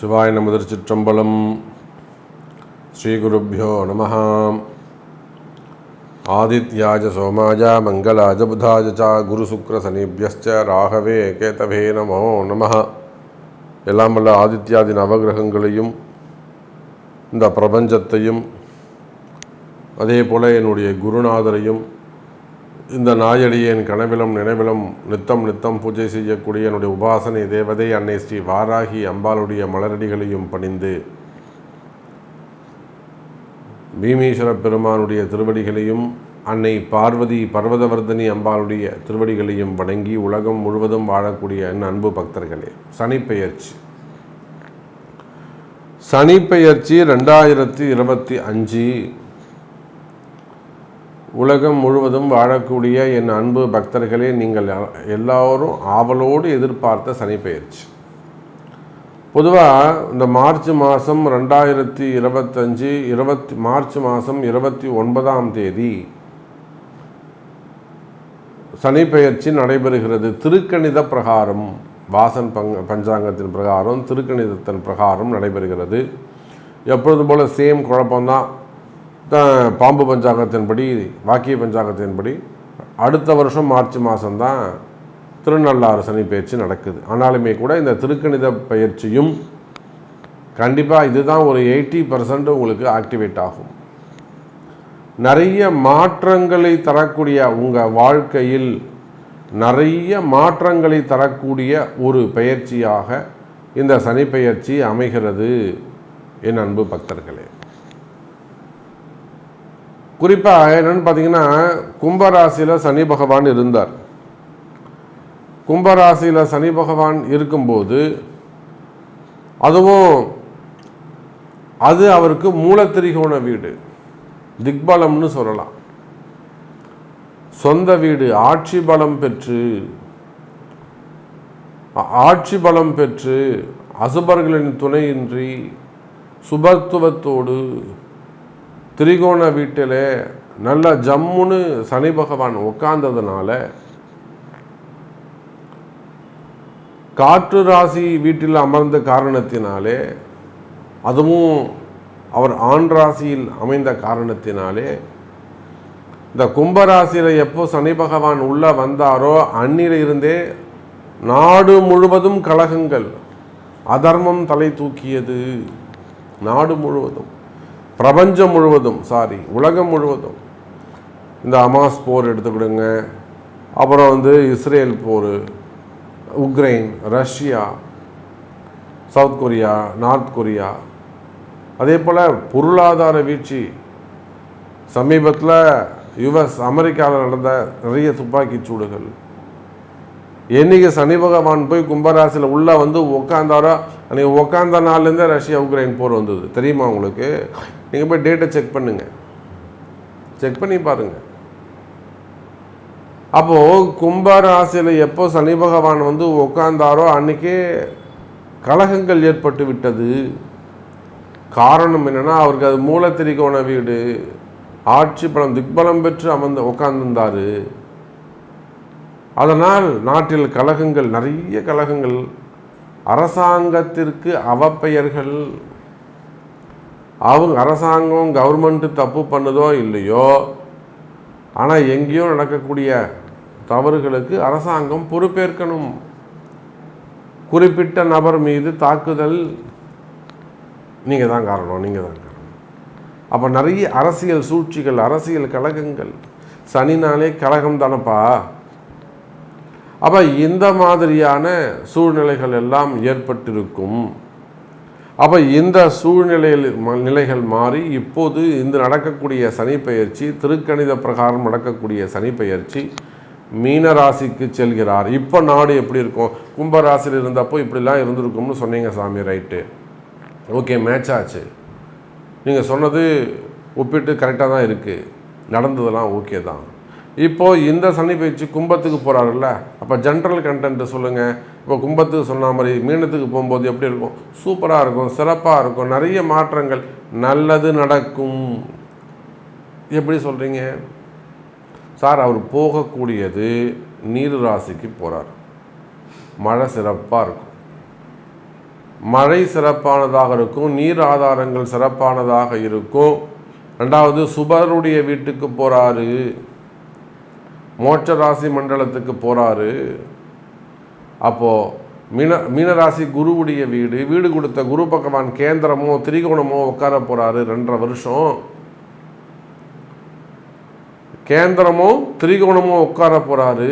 சிவாய நம திருச்சிற்றம்பலம். ஸ்ரீகுருப்போ நம. ஆதித்யாஜ சோமாஜ மங்களாஜ புதாஜ ச குரு சுக்ர சனிபியஸ்ச ராகவே கேதவே நமோ நம. எல்லாம் வல்ல ஆதித்யாதி நவகிரகங்களையும் இந்த பிரபஞ்சத்தையும் அதே போல் என்னுடைய குருநாதரையும் இந்த நாயடியேன் கனவிலும் நினைவிலும் நித்தம் நித்தம் பூஜை செய்யக்கூடிய என்னுடைய உபாசனை தேவதை அன்னை ஸ்ரீ வாராகி அம்பாளுடைய மலரடிகளையும் பணிந்து பீமேஸ்வர பெருமானுடைய திருவடிகளையும் அன்னை பார்வதி பர்வதவர்தனி அம்பாளுடைய திருவடிகளையும் வணங்கி உலகம் முழுவதும் வாழக்கூடிய என் அன்பு பக்தர்களே, சனிப்பெயர்ச்சி 2025 உலகம் முழுவதும் வாழக்கூடிய என் அன்பு பக்தர்களே, நீங்கள் எல்லோரும் ஆவலோடு எதிர்பார்த்த சனிப்பெயர்ச்சி. பொதுவாக இந்த மார்ச் மாதம் 2025 மார்ச் மாதம் 29ஆம் தேதி சனிப்பெயர்ச்சி நடைபெறுகிறது. திருக்கணித பிரகாரம், வாசன் பஞ்சாங்கத்தின் பிரகாரம், திருக்கணிதத்தின் பிரகாரம் நடைபெறுகிறது. எப்பொழுதும் போல் சேம் குழப்பம்தான். பாம்பு பஞ்சாங்கத்தின்படி, வாக்கிய பஞ்சாங்கத்தின்படி அடுத்த வருஷம் மார்ச் மாதம்தான் திருநள்ளாறு சனி பயிற்சி நடக்குது. ஆனாலுமே கூட இந்த திருக்கணித பயிற்சியும் கண்டிப்பாக இதுதான் ஒரு 80% உங்களுக்கு ஆக்டிவேட் ஆகும். நிறைய மாற்றங்களை தரக்கூடிய, உங்கள் வாழ்க்கையில் நிறைய மாற்றங்களை தரக்கூடிய ஒரு பயிற்சியாக இந்த சனி பயிற்சி அமைகிறது என் அன்பு பக்தர்களே. குறிப்பாக என்னென்னு பார்த்தீங்கன்னா, கும்பராசியில் சனி பகவான் இருந்தார். கும்பராசியில் சனி பகவான் இருக்கும்போது அதுவும் அது அவருக்கு மூலத்திரிகோண வீடு, திக்பலம்னு சொல்லலாம். சொந்த வீடு, ஆட்சி பலம் பெற்று அசுபர்களின் துணையின்றி சுபத்துவத்தோடு திரிகோண வீட்டில் நல்ல ஜம்முன்னு சனி பகவான் உட்கார்ந்ததுனால, காற்று ராசி வீட்டில் அமர்ந்த காரணத்தினாலே, அதுவும் அவர் ஆண் ராசியில் அமைந்த காரணத்தினாலே, இந்த கும்பராசியில் எப்போ சனி பகவான் உள்ள வந்தாரோ அன்னில இருந்தே நாடு முழுவதும் கலகங்கள், அதர்மம் தலை தூக்கியது. நாடு முழுவதும், பிரபஞ்சம் முழுவதும், உலகம் முழுவதும். இந்த அமாஸ் போர் எடுத்துக்கிடுங்க, அப்புறம் இஸ்ரேல் போர், Ukraine, Russia, South Korea, North Korea, அதே போல் பொருளாதார வீழ்ச்சி. சமீபத்தில் US அமெரிக்காவில் நடந்த நிறைய துப்பாக்கி சூடுகள். என்னைக்கு சனி பகவான் போய் கும்பராசியில் உள்ளே உட்காந்தாரோ அன்றைக்கி உட்காந்த நாள்லேருந்தே ரஷ்யா உக்ரைன் போர் வந்தது. தெரியுமா உங்களுக்கு? நீங்கள் போய் டேட்டை செக் பண்ணி பாருங்கள். அப்போது கும்பராசியில் எப்போ சனி பகவான் உட்கார்ந்தாரோ அன்றைக்கே கலகங்கள் ஏற்பட்டு விட்டது. காரணம் என்னென்னா, அவருக்கு அது மூலத்திரிகோண வீடு, ஆட்சி பலம், திக்பலம் பெற்று உட்கார்ந்திருந்தார். அதனால் நாட்டில் கலகங்கள், நிறைய கலகங்கள், அரசாங்கத்திற்கு அவப்பெயர்கள். அரசாங்கம் கவர்மெண்ட்டு தப்பு பண்ணுதோ இல்லையோ, ஆனால் எங்கேயோ நடக்கக்கூடிய தவறுகளுக்கு அரசாங்கம் பொறுப்பேற்கணும். குறிப்பிட்ட நபர் மீது தாக்குதல், நீங்கள் தான் காரணம். அப்போ நிறைய அரசியல் சூழ்ச்சிகள், அரசியல் கலகங்கள். சனினாலே கலகம் தானப்பா. அப்போ இந்த மாதிரியான சூழ்நிலைகள் எல்லாம் ஏற்பட்டிருக்கும். அப்போ இந்த நிலைகள் மாறி இப்போது இந்த நடக்கக்கூடிய சனிப்பெயர்ச்சி, திருக்கணித பிரகாரம் நடக்கக்கூடிய சனிப்பெயர்ச்சி மீன ராசிக்கு செல்கிறார். இப்போ நாடு எப்படி இருக்கும்? கும்பராசியில் இருந்தப்போ இப்படிலாம் இருந்திருக்கும்னு சொன்னீங்க சாமி. ரைட்டு, ஓகே, மேட்ச் ஆச்சு. நீங்கள் சொன்னது ஒப்பிட்டு கரெக்டாக தான் இருக்குது, நடந்ததெல்லாம் ஓகே தான். இப்போது இந்த சனி பயிற்சி கும்பத்துக்கு போகிறாருல்ல, அப்போ ஜென்ரல் கண்டென்ட்டு சொல்லுங்கள். இப்போ கும்பத்துக்கு சொன்ன மாதிரி மீனத்துக்கு போகும்போது எப்படி இருக்கும்? சூப்பராக இருக்கும், சிறப்பாக இருக்கும், நிறைய மாற்றங்கள், நல்லது நடக்கும். எப்படி சொல்கிறீங்க சார்? அவர் போகக்கூடியது நீர் ராசிக்கு போகிறார். மழை சிறப்பாக இருக்கும். மழை சிறப்பானதாக இருக்கும், நீர் ஆதாரங்கள் சிறப்பானதாக இருக்கும். ரெண்டாவது சுபருடைய வீட்டுக்கு போகிறாரு, மோட்ச ராசி மண்டலத்துக்கு போகிறாரு. அப்போது மீனராசி குருவுடைய வீடு, வீடு கொடுத்த குரு பகவான் கேந்திரமோ திரிகோணமோ உட்கார போகிறாரு 2.5 வருஷம். கேந்திரமோ திரிகோணமோ உட்கார போகிறாரு.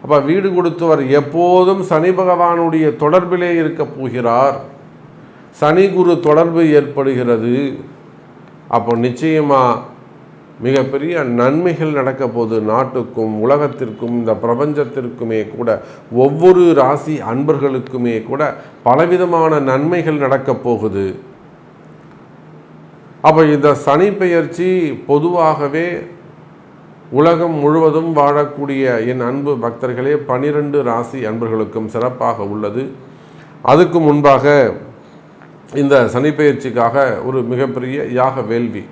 அப்போ வீடு கொடுத்தவர் எப்போதும் சனி பகவானுடைய தொடர்பிலே இருக்க போகிறார். சனி குரு தொடர்பு ஏற்படுகிறது. அப்போ நிச்சயமாக மிகப்பெரிய நன்மைகள் நடக்க போது. நாட்டுக்கும் உலகத்திற்கும் இந்த பிரபஞ்சத்திற்குமே கூட ஒவ்வொரு ராசி அன்பர்களுக்குமே கூட பலவிதமான நன்மைகள் நடக்கப் போகுது. அப்போ இந்த சனி பெயர்ச்சி பொதுவாகவே உலகம் முழுவதும் வாழக்கூடிய என் அன்பு பக்தர்களே 12 ராசி அன்பர்களுக்கும் சிறப்பாக உள்ளது. அதுக்கு முன்பாக இந்த சனி பெயர்ச்சிக்காக ஒரு மிகப்பெரிய யாக வேள்வி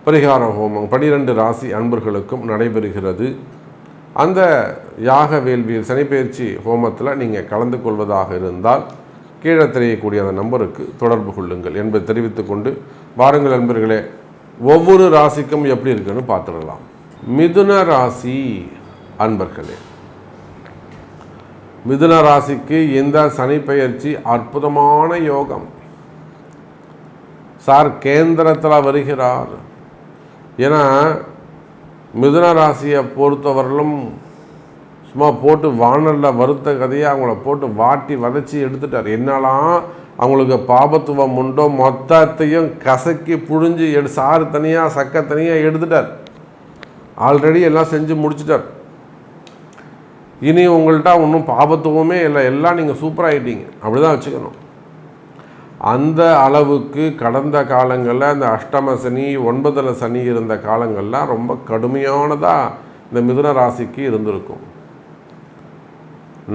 பரிகார ஹோமம் 12 ராசி அன்பர்களுக்கும் நடைபெறுகிறது. அந்த யாக வேள்வியில் சனிப்பெயர்ச்சி ஹோமத்தில் நீங்கள் கலந்து கொள்வதாக இருந்தால் கீழே தெரியக்கூடிய அந்த நம்பருக்கு தொடர்பு கொள்ளுங்கள் என்பதை தெரிவித்துக்கொண்டு வாருங்கள் அன்பர்களே, ஒவ்வொரு ராசிக்கும் எப்படி இருக்குன்னு பார்த்துடலாம். மிதுன ராசி அன்பர்களே, மிதுன ராசிக்கு இந்த சனிப்பெயர்ச்சி அற்புதமான யோகம். சார் கேந்திரத்தில் வருகிறார். ஏன்னா மிதுன ராசியை பொறுத்தவரையிலும் சும்மா போட்டு வானலில் வறுத்த கதையை அவங்கள போட்டு வாட்டி வதச்சி எடுத்துட்டார். என்னெல்லாம் அவங்களுக்கு பாபத்துவம் உண்டோ மொத்தத்தையும் கசக்கி புழிஞ்சு சாறு தனியாக சக்கை தனியாக எடுத்துட்டார். ஆல்ரெடி எல்லாம் செஞ்சு முடிச்சிட்டார். இனி உங்கள்கிட்ட ஒன்றும் பாபத்துவமே இல்லை, எல்லாம் நீங்கள் சூப்பராகிட்டீங்க, அப்படி தான் வச்சுக்கணும். அந்த அளவுக்கு கடந்த காலங்களில் அந்த அஷ்டம சனி 9ல் சனி இருந்த காலங்கள்லாம் ரொம்ப கடுமையானதாக இந்த மிதுன ராசிக்கு இருந்திருக்கும்.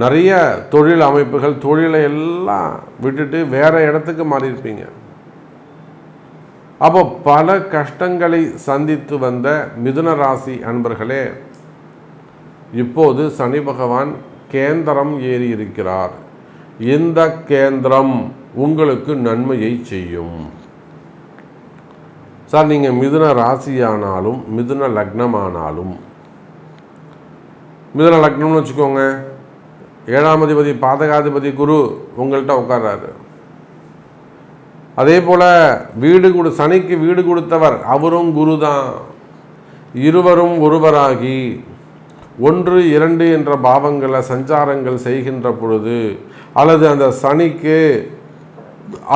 நிறைய தொழில் அமைப்புகள் தொழிலை எல்லாம் விட்டுட்டு வேறு இடத்துக்கு மாறியிருப்பீங்க. அப்போ பல கஷ்டங்களை சந்தித்து வந்த மிதுன ராசி அன்பர்களே, இப்போது சனி பகவான் கேந்திரம் ஏறி இருக்கிறார். இந்த கேந்திரம் உங்களுக்கு நன்மையை செய்யும். சார் நீங்கள் மிதுன ராசியானாலும் மிதுன லக்னமானாலும், மிதுன லக்னம்னு வச்சுக்கோங்க, 7ஆம் அதிபதி பாதகாதிபதி குரு உங்கள்கிட்ட உட்கார்றாரு. அதே போல் சனிக்கு வீடு கொடுத்தவர் அவரும் குரு தான். இருவரும் ஒருவராகி 1, 2 என்ற பாவங்களை சஞ்சாரங்கள் செய்கின்ற பொழுது, அல்லது அந்த சனிக்கு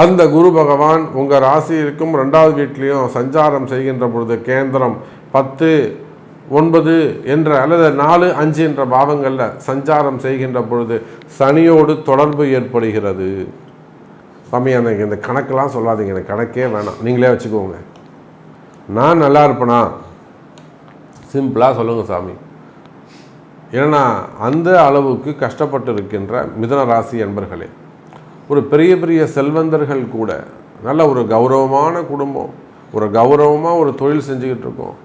அந்த குரு பகவான் உங்கள் ராசியிற்கும் 2வது வீட்லேயும் சஞ்சாரம் செய்கின்ற பொழுது கேந்திரம் 10, 9 என்ற அல்லது 4, 5 என்ற பாவங்களில் சஞ்சாரம் செய்கின்ற பொழுது சனியோடு தொடர்பு ஏற்படுகிறது. சாமி எனக்கு இந்த கணக்கெல்லாம் சொல்லாதீங்க, எனக்கு கணக்கே வேணாம், நீங்களே வச்சுக்கோங்க. நான் நல்லா இருப்பேனா? சிம்பிளாக சொல்லுங்கள் சாமி. ஏன்னா அந்த அளவுக்கு கஷ்டப்பட்டு இருக்கின்ற மிதுன ராசி என்பர்களே, ஒரு பெரிய பெரிய செல்வந்தர்கள் கூட நல்ல ஒரு கௌரவமான குடும்பம், ஒரு கௌரவமாக ஒரு தொழில் செஞ்சுக்கிட்டு இருக்கோம்.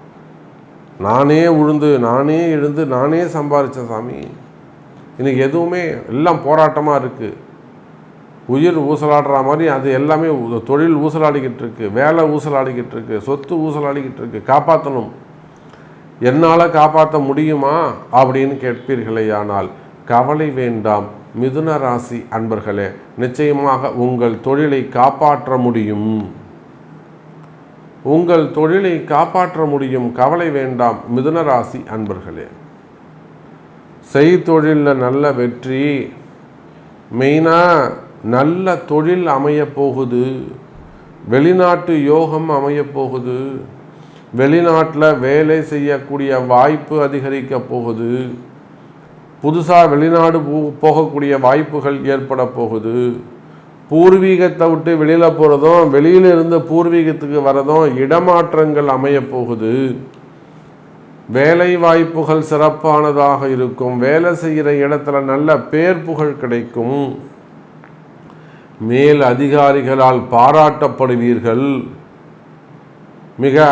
நானே உழுந்து நானே எழுந்து நானே சம்பாதிச்சேன் சாமி, இன்னைக்கு எதுவுமே எல்லாம் போராட்டமாக இருக்குது. உயிர் ஊசலாடுற மாதிரி அது எல்லாமே தொழில் ஊசலாடிக்கிட்டு இருக்கு, வேலை ஊசலாடிக்கிட்டு இருக்கு, சொத்து ஊசலாடிக்கிட்டு இருக்கு. காப்பாற்றணும், என்னால் காப்பாற்ற முடியுமா அப்படின்னு கேட்பீர்களே. ஆனால் கவலை வேண்டாம் மிதுன ராசி அன்பர்களே, நிச்சயமாக உங்கள் தொழிலை காப்பாற்ற முடியும். உங்கள் தொழிலை காப்பாற்ற முடியும், கவலை வேண்டாம் மிதுன ராசி அன்பர்களே. செய்தொழிலில் நல்ல வெற்றி, மெயினாக நல்ல தொழில் அமைய போகுது. வெளிநாட்டு யோகம் அமைய போகுது. வெளிநாட்டில் வேலை செய்யக்கூடிய வாய்ப்பு அதிகரிக்க போகுது. புதுசாக வெளிநாடு போகக்கூடிய வாய்ப்புகள் ஏற்பட போகுது. பூர்வீகத்தை விட்டு வெளியில் போகிறதும் வெளியிலிருந்து பூர்வீகத்துக்கு வரதும் இடமாற்றங்கள் அமைய போகுது. வேலை வாய்ப்புகள் சிறப்பானதாக இருக்கும். வேலை செய்கிற இடத்துல நல்ல பேர் புகழ் கிடைக்கும். மேல் அதிகாரிகளால் பாராட்டப்படுவீர்கள். மிக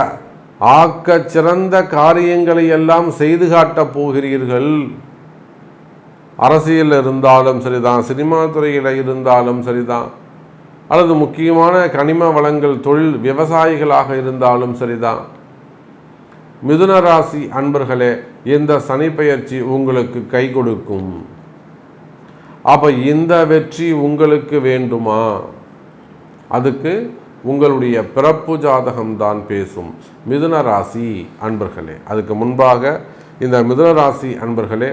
ஆக்க சிறந்த காரியங்களை எல்லாம் செய்து காட்டப் போகிறீர்கள். அரசியல் இருந்தாலும் சரிதான், சினிமா துறையில் இருந்தாலும் சரிதான், அல்லது முக்கியமான கனிம வளங்கள் தொழில் விவசாயிகளாக இருந்தாலும் சரிதான். மிதுன ராசி அன்பர்களே, இந்த சனி பெயர்ச்சி உங்களுக்கு கை கொடுக்கும். அப்போ இந்த வெற்றி உங்களுக்கு வேண்டுமா? அதுக்கு உங்களுடைய பிறப்பு ஜாதகம்தான் பேசும் மிதுன ராசி அன்பர்களே. அதுக்கு முன்பாக இந்த மிதுன ராசி அன்பர்களே,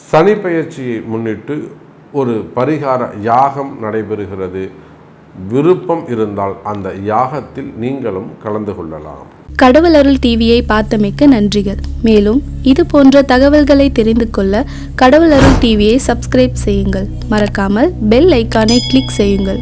சனி பெயர்ச்சியை முன்னிட்டு ஒரு பரிகார யாகம் நடைபெறுகிறது. விருப்பம் இருந்தால் அந்த யாகத்தில் நீங்களும் கலந்து கொள்ளலாம். கடவுள் அருள் டிவியை பார்த்தமைக்க நன்றிகள். மேலும் இது போன்ற தகவல்களை தெரிந்து கொள்ள கடவுள் அருள் டிவியை சப்ஸ்கிரைப் செய்யுங்கள். மறக்காமல் பெல் ஐக்கானை கிளிக் செய்யுங்கள்.